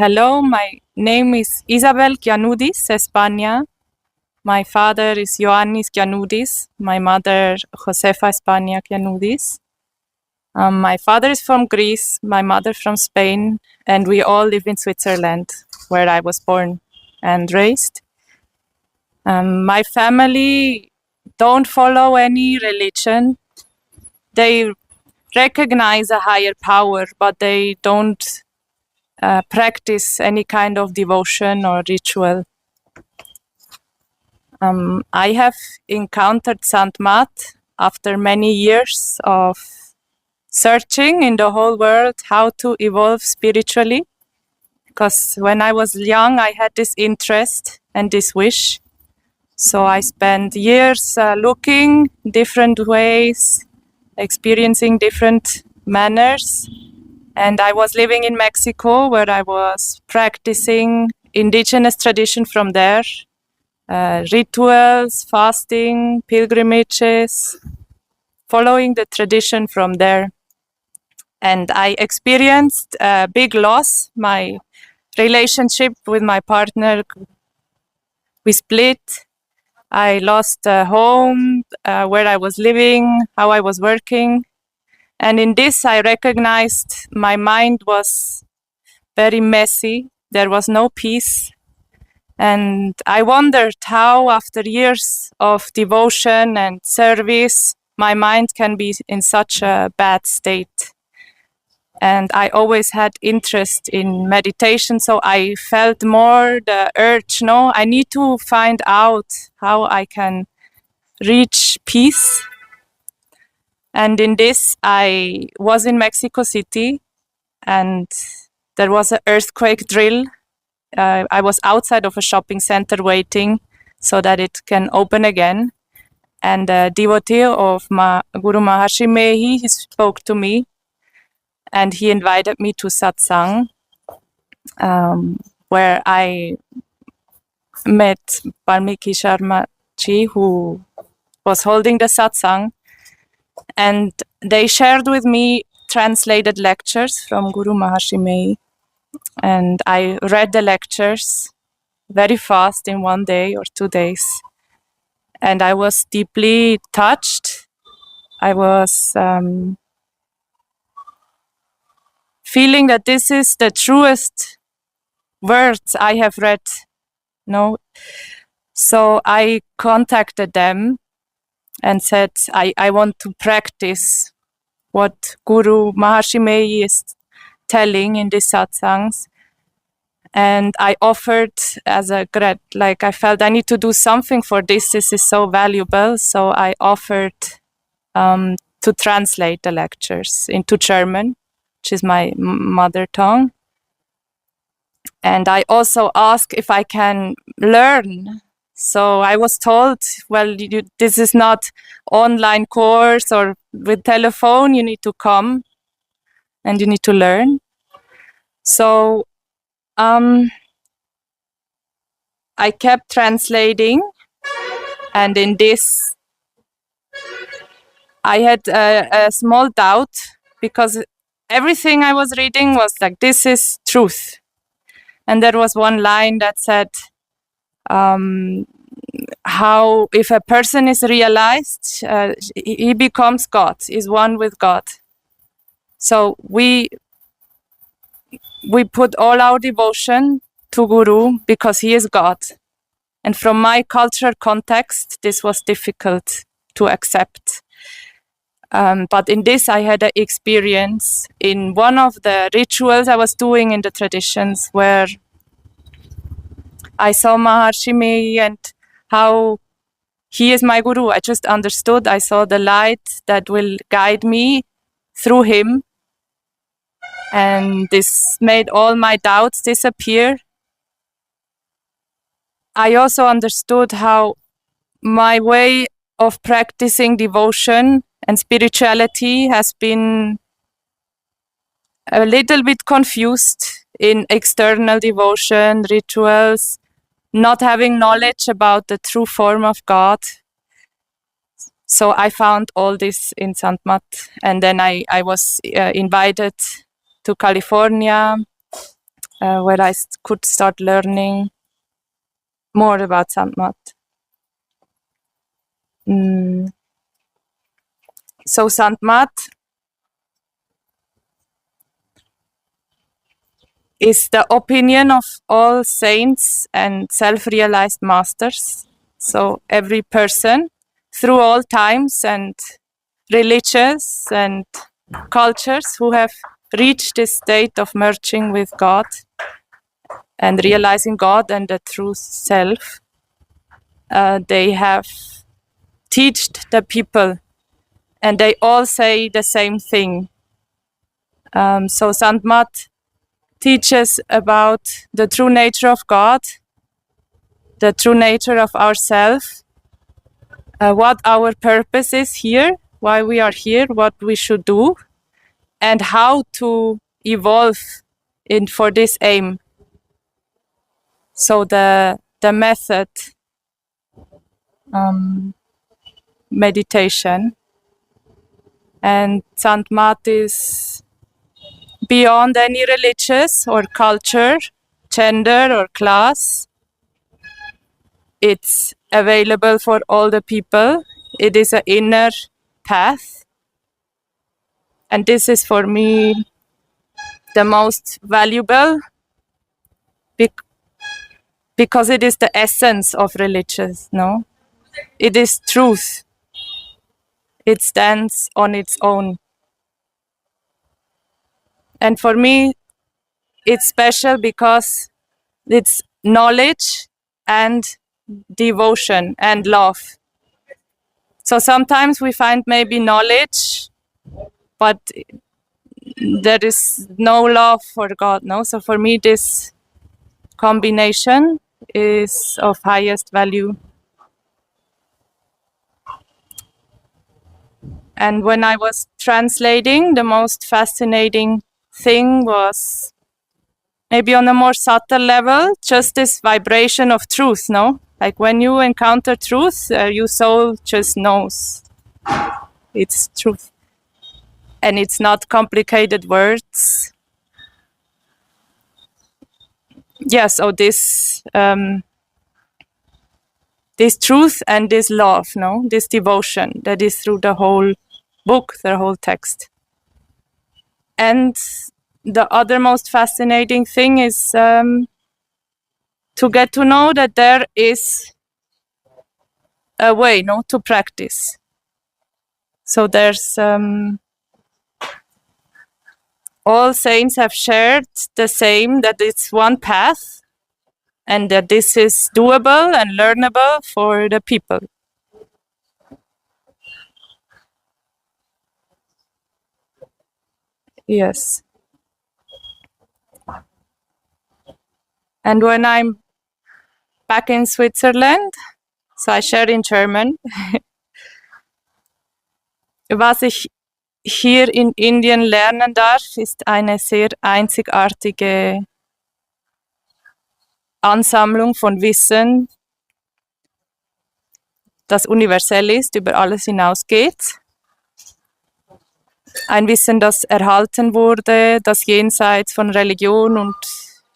Hello, my name is Isabel Kianoudis, España. My father is Ioannis Kianoudis, my mother Josefa España Kianoudis. My father is from Greece, my mother from Spain, and we all live in Switzerland, where I was born and raised. My family don't follow any religion. They recognize a higher power, but they don't practice any kind of devotion or ritual. I have encountered Sant Mat after many years of searching in the whole world how to evolve spiritually. Because when I was young, I had this interest and this wish. So I spent years looking different ways, experiencing different manners. And I was living in Mexico, where I was practicing indigenous tradition from there, rituals, fasting, pilgrimages, following the tradition from there. And I experienced a big loss. My relationship with my partner, we split. I lost a home where I was living, how I was working. And in this, I recognized my mind was very messy. There was no peace. And I wondered how, after years of devotion and service, my mind can be in such a bad state. And I always had interest in meditation, so I felt more the urge, no, I need to find out how I can reach peace. And in this, I was in Mexico City, and there was an earthquake drill. I was outside of a shopping center waiting so that it can open again. And a devotee of Guru Maharshi Mehi, he spoke to me, and he invited me to satsang, where I met Balmiki Sharma Ji, who was holding the satsang. And they shared with me translated lectures from Guru Maharshi Mehi. And I read the lectures very fast in 1 day or 2 days. And I was deeply touched. I was feeling that this is the truest words I have read. No? So I contacted them and said, I want to practice what Guru Maharshi Mehi is telling in these satsangs. And I offered as a like I felt I need to do something for this. This is so valuable. So I offered to translate the lectures into German, which is my mother tongue. And I also asked if I can learn. So I was told, well, this is not online course or with telephone. You need to come and you need to learn. So I kept translating, and in this, I had a small doubt, because everything I was reading was like, this is truth. And there was one line that said, how if a person is realized, he becomes God, is one with God. So we put all our devotion to Guru because he is God. And from my cultural context, this was difficult to accept. But in this, I had an experience in one of the rituals I was doing in the traditions, where I saw Maharshi Mehi and how he is my Guru. I just understood. I saw the light that will guide me through him. And this made all my doubts disappear. I also understood how my way of practicing devotion and spirituality has been a little bit confused in external devotion, rituals, not having knowledge about the true form of God. So I found all this in Sant Mat. And then I was invited to California where I could start learning more about Sandmat. So Sandmat is the opinion of all saints and self-realized masters. So every person through all times and religions and cultures who have reached this state of merging with God and realizing God and the true self, they have taught the people, and they all say the same thing. So Sandmat teaches about the true nature of God, the true nature of ourself, what our purpose is here, why we are here, what we should do, and how to evolve for this aim. So the method, meditation, and Sandmat is beyond any religious or culture, gender or class. It's available for all the people. It is an inner path. And this is for me the most valuable because it is the essence of religious, no? It is truth. It stands on its own. And for me, it's special because it's knowledge and devotion and love. So sometimes we find maybe knowledge, but there is no love for God, no? So for me, this combination is of highest value. And when I was translating, the most fascinating thing was maybe on a more subtle level, just this vibration of truth, no? Like when you encounter truth, your soul just knows it's truth. And it's not complicated words. Yeah, so this truth and this love, no? This devotion that is through the whole book, the whole text. And the other most fascinating thing is to get to know that there is a way, no, to practice. So there's all saints have shared the same, that it's one path, and that this is doable and learnable for the people. Yes. And when I'm back in Switzerland, so I share in German, was ich hier in Indien lernen darf, ist eine sehr einzigartige Ansammlung von Wissen, das universell ist, über alles hinausgeht. Ein Wissen, das erhalten wurde, das jenseits von Religion und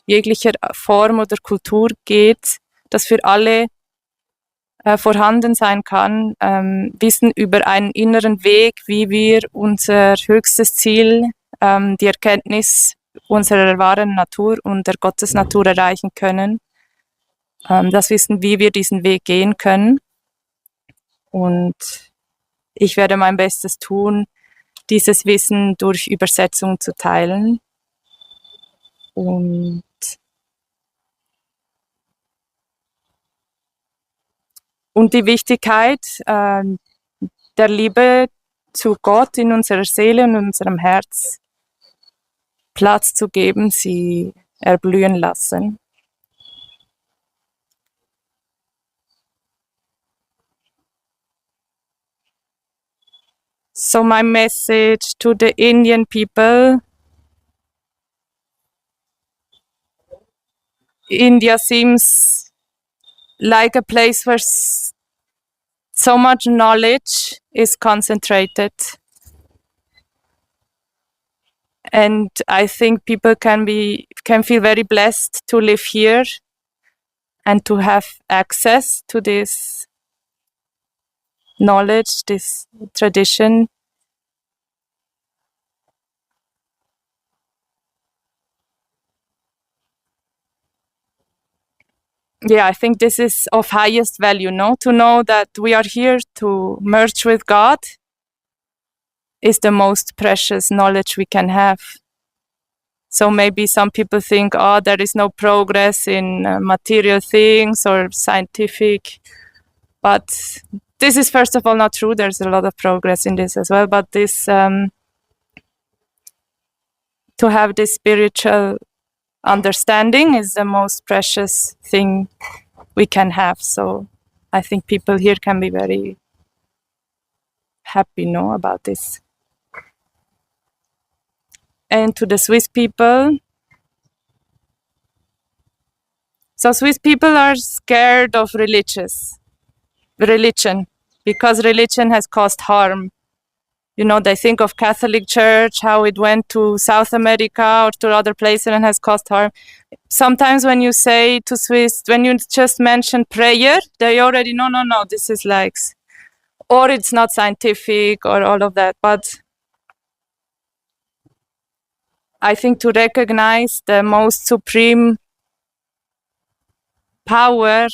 jeglicher Form oder Kultur geht, das für alle vorhanden sein kann. Wissen über einen inneren Weg, wie wir unser höchstes Ziel, die Erkenntnis unserer wahren Natur und der Gottesnatur erreichen können. Das Wissen, wie wir diesen Weg gehen können. Und ich werde mein Bestes tun, dieses Wissen durch Übersetzung zu teilen. Und die Wichtigkeit der Liebe zu Gott in unserer Seele und in unserem Herz Platz zu geben, sie erblühen lassen. So my message to the Indian people: India seems like a place where so much knowledge is concentrated. And I think people can feel very blessed to live here and to have access to this knowledge, this tradition. Yeah, I think this is of highest value, no? To know that we are here to merge with God is the most precious knowledge we can have. So maybe some people think, oh, there is no progress in material things or scientific. But this is, first of all, not true. There's a lot of progress in this as well. But this, to have this spiritual understanding is the most precious thing we can have. So I think people here can be very happy, no, about this. And to the Swiss people, so Swiss people are scared of religion, because religion has caused harm. You know, they think of Catholic Church, how it went to South America or to other places and has caused harm. Sometimes when you say to Swiss, when you just mention prayer, they already, no, this is like, or it's not scientific or all of that. But I think to recognize the most supreme power,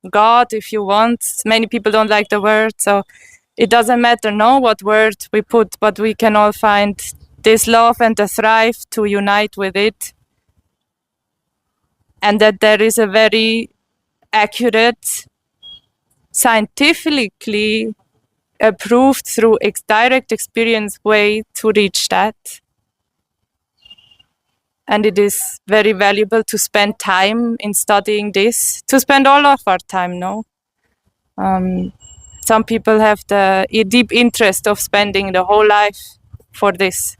God, if you want. Many people don't like the word, so it doesn't matter, no, what word we put, but we can all find this love and the thrive to unite with it. And that there is a very accurate, scientifically approved through direct experience way to reach that. And it is very valuable to spend time in studying this, to spend all of our time, no? Some people have the deep interest of spending the whole life for this.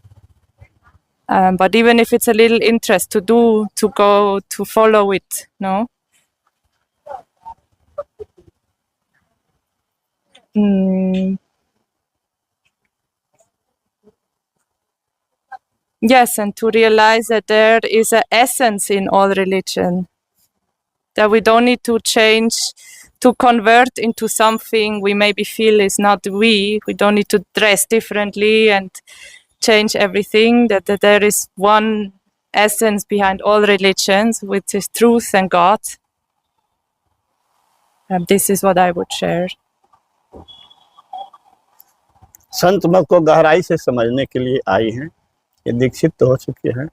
But even if it's a little interest to go, to follow it, no? Yes, and to realize that there is an essence in all religion, that we don't need to change, to convert into something we maybe feel is not we don't need to dress differently and change everything, that there is one essence behind all religions, which is truth and God. And this is what I would share. संत मत को गहराई से समझने के लिए आई हैं, ये दीक्षित तो हो चुके हैं,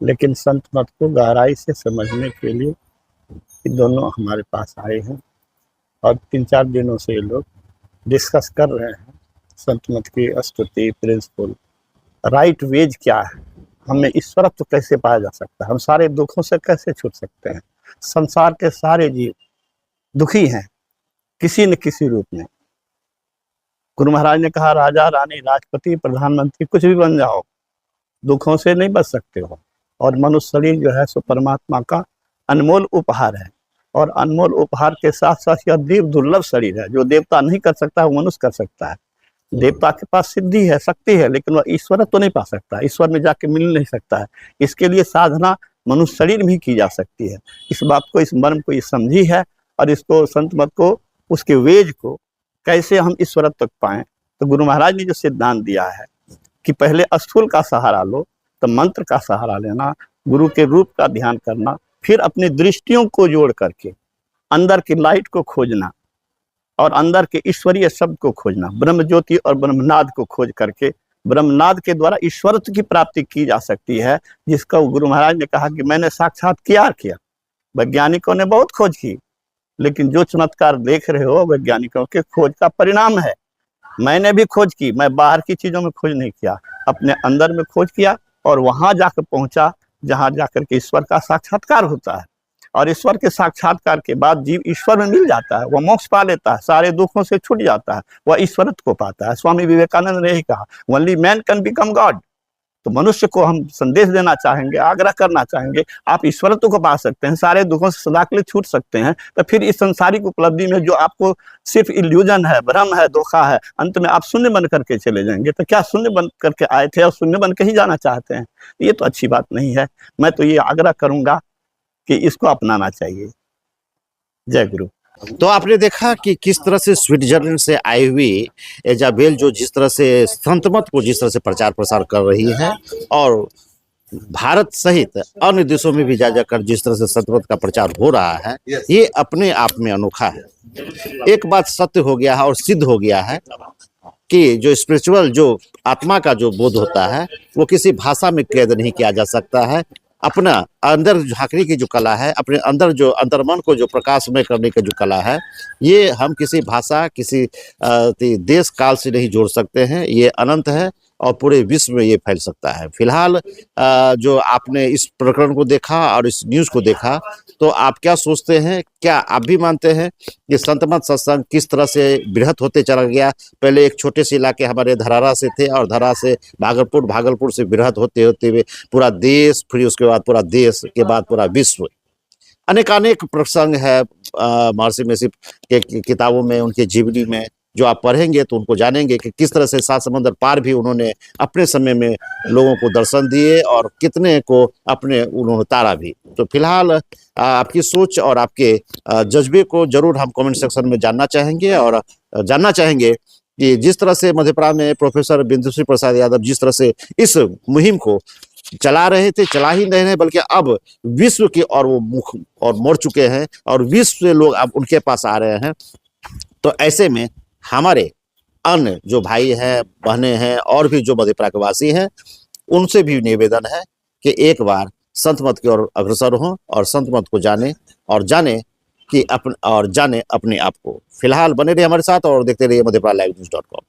लेकिन संत मत को गहराई से समझने के लिए ये दोनों हमारे पास आए हैं और 3-4 दिनों से ये लोग डिस्कस कर रहे हैं संत मत की स्तुति, प्रिंसिपल, राइट वेज क्या है, हमें ईश्वरत्व कैसे पाया जा सकता है, हम सारे दुखों से कैसे छूट सकते हैं। संसार के सारे जीव दुखी हैं किसी न किसी रूप में। गुरु महाराज ने कहा, राजा, रानी, राष्ट्रपति, प्रधानमंत्री, कुछ भी बन जाओ, दुखों से नहीं बच सकते हो। और मनुष्य शरीर जो है सो परमात्मा का अनमोल उपहार है, और अनमोल उपहार के साथ साथ यह देव दुर्लभ शरीर है। जो देवता नहीं कर सकता वो मनुष्य कर सकता है। देवता के पास सिद्धि है, शक्ति है, लेकिन वह ईश्वर तो नहीं पा सकता, ईश्वर में जाके मिल नहीं सकता है। इसके लिए साधना मनुष्य शरीर में ही की जा सकती है। इस बात को, इस मर्म को ये समझी है, और इसको संत मत को, उसके वेज को कैसे हम ईश्वरत्व तक पाएं। तो गुरु महाराज ने जो सिद्धांत दिया है कि पहले स्थूल का सहारा लो, तो मंत्र का सहारा लेना, गुरु के रूप का ध्यान करना, फिर अपनी दृष्टियों को जोड़ करके अंदर की लाइट को खोजना और अंदर के ईश्वरीय शब्द को खोजना, ब्रह्म ज्योति और ब्रह्मनाद को खोज करके ब्रह्मनाद के द्वारा ईश्वरत्व की प्राप्ति की जा सकती है, जिसका गुरु महाराज ने कहा कि मैंने साक्षात किया। वैज्ञानिकों ने बहुत खोज की, लेकिन जो चमत्कार देख रहे हो वैज्ञानिकों के खोज का परिणाम है। मैंने भी खोज की, मैं बाहर की चीजों में खोज नहीं किया, अपने अंदर में खोज किया और वहां जाकर पहुंचा जहां जाकर के ईश्वर का साक्षात्कार होता है। और ईश्वर के साक्षात्कार के बाद जीव ईश्वर में मिल जाता है, वह मोक्ष पा लेता है, सारे दुखों से छूट जाता है, वह ईश्वरत्व को पाता है। स्वामी विवेकानंद ने यही कहा, only man can become God. तो मनुष्य को हम संदेश देना चाहेंगे, आग्रह करना चाहेंगे, आप ईश्वरत्व को पा सकते हैं, सारे दुखों से सदा के लिए छूट सकते हैं। तो फिर इस संसारिक उपलब्धि में जो आपको सिर्फ इल्यूजन है, भ्रम है, धोखा है, अंत में आप शून्य बन करके चले जाएंगे। तो क्या शून्य बन करके आए थे और शून्य बन के ही जाना चाहते हैं? ये तो अच्छी बात नहीं है। मैं तो ये आग्रह करूंगा कि इसको अपनाना चाहिए। जय गुरु। तो आपने देखा कि किस तरह से स्विट्जरलैंड से आई हुई इजाबेल जो जिस तरह से संत मत को जिस तरह से प्रचार प्रसार कर रही है, और भारत सहित अन्य देशों में भी जा जाकर जिस तरह से संत मत का प्रचार हो रहा है, ये अपने आप में अनोखा है। एक बात सत्य हो गया है और सिद्ध हो गया है कि जो स्पिरिचुअल, जो आत्मा का जो बोध होता है, वो किसी भाषा में कैद नहीं किया जा सकता है। अपना अंदर झांकने की जो कला है, अपने अंदर जो अंतर्मन को जो प्रकाशमय करने की जो कला है, ये हम किसी भाषा, किसी देश काल से नहीं जोड़ सकते हैं। ये अनंत है और पूरे विश्व में ये फैल सकता है। फिलहाल जो आपने इस प्रकरण को देखा और इस न्यूज़ को देखा, तो आप क्या सोचते हैं? क्या आप भी मानते हैं कि संत मत सत्संग किस तरह से बृहत होते चला गया? पहले एक छोटे से इलाके हमारे धरारा से थे और धरारा से भागलपुर, भागलपुर से बृहत होते होते हुए पूरा देश, फिर उसके बाद पूरा देश के बाद पूरा विश्व। अनेकानेक प्रसंग है महर्षि मेसी के किताबों में, उनके जीवनी में, जो आप पढ़ेंगे तो उनको जानेंगे कि किस तरह से 7 समंदर पार भी उन्होंने अपने समय में लोगों को दर्शन दिए और कितने को अपने उन्होंने तारा भी। तो फिलहाल आपकी सोच और आपके जज्बे को जरूर हम कमेंट सेक्शन में जानना चाहेंगे, और जानना चाहेंगे कि जिस तरह से मध्यप्रदेश में प्रोफेसर बिंदुश्री प्रसाद यादव जिस तरह से इस मुहिम को चला रहे थे, चला ही नहीं रहे बल्कि अब विश्व की और वो मुख और मोड़ चुके हैं और विश्व से लोग अब उनके पास आ रहे हैं। तो ऐसे में हमारे अन्य जो भाई हैं, बहनें हैं और भी जो मध्यप्रदेश के वासी हैं, उनसे भी निवेदन है कि एक बार संत मत की ओर अग्रसर हों और संत मत को जाने और जाने कि जाने अपने आप को। फिलहाल बने रहिए हमारे साथ और देखते रहिए मध्यप्रदेश लाइव न्यूज़.com।